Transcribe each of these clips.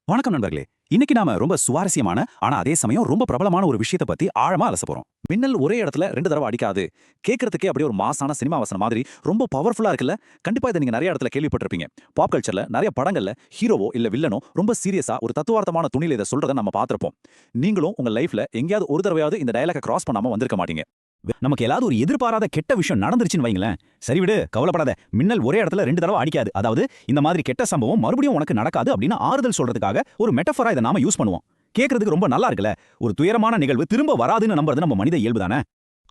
வணக்கம் நண்பர்களே. இன்னைக்கு நாம ரொம்ப சுவாரஸ்யமான ஆனா அதே சமயம் ரொம்ப பிரபலமான ஒரு விஷயத்தை பத்தி ஆழமா அலச போறோம். மின்னல் ஒரே இடத்துல 2 தடவை அடிக்காது. கேட்கறதுக்கே அப்படியே ஒரு மாசான சினிமா வசனம் மாதிரி ரொம்ப பவர்ஃபுல்லா இருக்குல்ல. கண்டிப்பா இதை நீங்க நிறைய இடத்துல கேள்விப்பட்டிருப்பீங்க. பாப் கல்ச்சர்ல நிறைய படங்கள்ல ஹீரோவோ இல்ல வில்லனோ ரொம்ப சீரியஸா ஒரு தத்துவார்த்தமான துணியில இதை சொல்றதை நம்ம பார்த்திருப்போம். நீங்களும் உங்க லைஃப்ல எங்கேயாவது ஒரு தடவையாவது இந்த டயலாக கிராஸ் பண்ணாம வந்திருக்க மாட்டீங்க. நமக்கு ஏதாவது ஒரு எதிர்பாராத கெட்ட விஷயம் நடந்துருச்சுன்னு வைங்களேன். சரி விடு, கவலைப்படாத, மின்னல் ஒரே இடத்துல 2 தடவை அடிக்காது. அதாவது இந்த மாதிரி கெட்ட சம்பவம் மறுபடியும் உனக்கு நடக்காது அப்படின்னு ஆறுதல் சொல்றதுக்காக ஒரு மெட்டஃபரா இதை நாம யூஸ் பண்ணுவோம். கேட்கறதுக்கு ரொம்ப நல்லா இருக்குல்ல. ஒரு துயரமான நிகழ்வு திரும்ப வராதுன்னு நம்புறது நம்ம மனித இயல்பு தானே.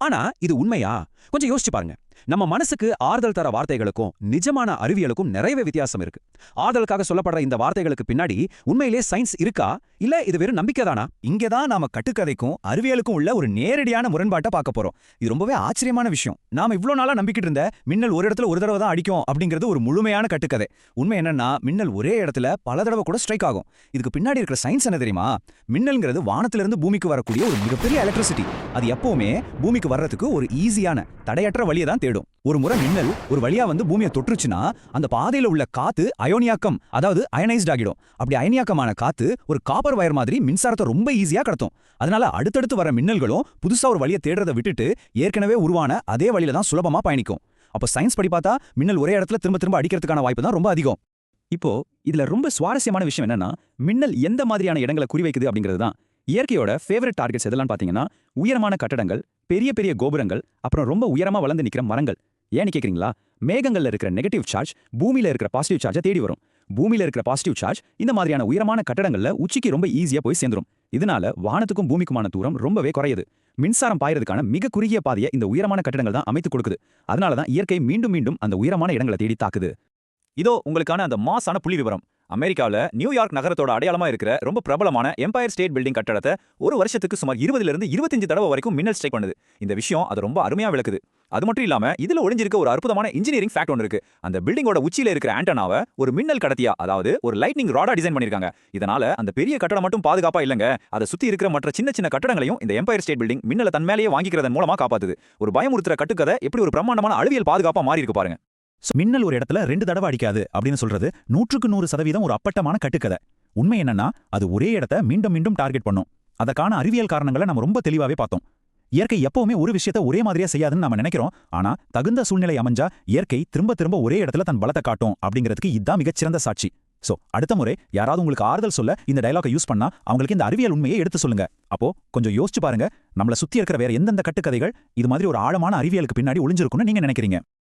ஆனா இது உண்மையா? கொஞ்சம் யோசிச்சு பாருங்க. நம்ம மனசுக்கு ஆறுதல் தர வார்த்தைகளுக்கும் நிஜமான அறிவியலுக்கும் நிறையவே வித்தியாசம் இருக்கு. ஆறுதலுக்காக சொல்லப்படுற இந்த வார்த்தைகளுக்கு பின்னாடி உண்மையிலே சயின்ஸ் இருக்கா, இல்ல இது வெறும் நம்பிக்கைதானா? இங்கதான் நாம கட்டுக்கதைக்கும் அறிவியலுக்கும் உள்ள ஒரு நேரடியான முரண்பாட்டை பார்க்க போறோம். இது ரொம்பவே ஆச்சரியமான விஷயம். நாம இவ்ளோ நாளா நம்பிக்கிட்டு இருந்த மின்னல் ஒரு இடத்துல ஒரு தடவை தான் அடிக்கும் அப்படிங்கிறது ஒரு முழுமையான கட்டுக்கதை. உண்மை என்னன்னா, மின்னல் ஒரே இடத்துல பல தடவை கூட ஸ்ட்ரைக் ஆகும். இதுக்கு பின்னாடி இருக்கிற சயின்ஸ் என்ன தெரியுமா? மின்னல்ங்கிறது வானத்திலிருந்து பூமிக்கு வரக்கூடிய ஒரு மிகப்பெரிய எலக்ட்ரிசிட்டி. அது எப்பவுமே பூமிக்கு வர்றதுக்கு ஒரு ஈஸியான தடையற்ற வழியை தான் தேடும். ஒரு முறை மின்னல் ஒரு வழியா வந்து பூமியை தொற்றுச்சுன்னா அந்த பாதையில உள்ள காத்து அயோனியாக்கம், அதாவது அயனைஸ்ட் ஆகிடும். அப்படி அயனியாக்கமான காத்து ஒரு காப்பர் வயர் மாதிரி மின்சாரத்தை ரொம்ப ஈஸியா கடத்தும். அதனால அடுத்தடுத்து வர மின்னல்களும் புதுசா ஒரு வழியை தேடுறதை விட்டுட்டு ஏற்கனவே உருவான அதே வழியில தான் சுலபமா பயணிக்கும். அப்ப சயின்ஸ் படி பார்த்தா மின்னல் ஒரே இடத்துல திரும்ப திரும்ப அடிக்கிறதுக்கான வாய்ப்பு தான் ரொம்ப அதிகம். இப்போ இதுல ரொம்ப சுவாரஸ்யமான விஷயம் என்னன்னா, மின்னல் எந்த மாதிரியான இடங்களை குறிவைக்குது அப்படிங்கிறது தான். இயற்கையோட ஃபேவரட் டார்கெட்ஸ் எதெல்லாம் பாத்தீங்கன்னா, உயரமான கட்டடங்கள், பெரிய பெரிய கோபுரங்கள், அப்புறம் ரொம்ப உயரமா வளர்ந்து நிக்கிற மரங்கள். ஏன்னு கேக்குறீங்களா? மேகங்கள்ல இருக்கிற நெகட்டிவ் சார்ஜ் பூமியில இருக்கிற பாசிட்டிவ் சார்ஜை தேடி வரும். பூமியில இருக்கிற பாசிட்டிவ் சார்ஜ் இந்த மாதிரியான உயரமான கட்டடங்கள்ல உச்சிக்கு ரொம்ப ஈஸியா போய் சேர்ந்துரும். இதனால வானத்துக்கும் பூமிக்குமான தூரம் ரொம்பவே குறையுது. மின்சாரம் பாயறதுக்கான மிக குறுகிய பாதையை இந்த உயரமான கட்டடங்கள் தான் அமைத்து கொடுக்குது. அதனால தான் இயற்கை மீண்டும் மீண்டும் அந்த உயரமான இடங்களை தேடி தாக்குது. இதோ உங்களுக்கான அந்த மாசான புள்ளி விவரம். அமெரிக்காவில் நியூயார்க் நகரத்தோட அடையாளமா இருக்கிற ரொம்ப பிரபலமான எம்பயர் ஸ்டேட் பில்டிங் கட்டடத்தை ஒரு வருஷத்துக்கு சுமார் 20 to 25 தடவை வரைக்கும் மின்னல் ஸ்ட்ரைக் பண்ணுது. இந்த விஷயம் அதை ரொம்ப அருமையா விளக்குது. அது மட்டும் இல்லாம இதுல ஒளிஞ்சிருக்க ஒரு அற்புதமான இன்ஜினியரிங் ஃபேக்ட் ஒன்று இருக்கு. அந்த பில்டிங்கோட உச்சியில இருக்கிற ஆண்டனாவை ஒரு மின்னல் கடத்தியா, அதாவது ஒரு லைட்னிங் ராடா டிசைன் பண்ணிருக்காங்க. இதனால அந்த பெரிய கட்டடம் மட்டும் பாதுகாப்பா இல்லங்க, அதை சுத்தி இருக்கிற மற்ற சின்ன சின்ன கட்டடங்களையும் இந்த எம்பயர் ஸ்டேட் பில்டிங் மின்னலை தன் மேலேயே வாங்கிக்கிறதன் மூலமா காப்பாத்துது. ஒரு பயமுறுத்துற கட்டுக்கதை எப்படி ஒரு பிரம்மாண்டமான அறிவியல் பாதுகாப்பா மாறி இருக்கு பாருங்க. மின்னல் ஒரு இடத்துல 2 தடவை அடிக்காது அப்படின்னு சொல்றது 100% ஒரு அப்பட்டமான கட்டுக்கதை. உண்மை என்னன்னா, அது ஒரே இடத்த மீண்டும் மீண்டும் டார்கெட் பண்ணும். அதற்கான அறிவியல் காரணங்களை நம்ம ரொம்ப தெளிவாவே பார்த்தோம். இயற்கை எப்பவுமே ஒரு விஷயத்தை ஒரே மாதிரியா செய்யாதுன்னு நம்ம நினைக்கிறோம். ஆனா தகுந்த சூழ்நிலை அமைஞ்சா இயற்கை திரும்ப திரும்ப ஒரே இடத்துல தன் பலத்தை காட்டும் அப்படிங்கிறதுக்கு இதுதான் மிகச்சிறந்த சாட்சி. சோ அடுத்த முறை யாராவது உங்களுக்கு ஆறுதல் சொல்ல இந்த டயலாக யூஸ் பண்ணா அவங்களுக்கு இந்த அறிவியல் உண்மையை எடுத்து சொல்லுங்க. அப்போ கொஞ்சம் யோசிச்சு பாருங்க, நம்மள சுத்தி இருக்கிற வேற எந்தெந்த கட்டுக்கதைகள் இது மாதிரி ஒரு ஆழமான அறிவியலுக்கு பின்னாடி ஒளிஞ்சிருக்கும்னு நீங்க நினைக்கிறீங்க.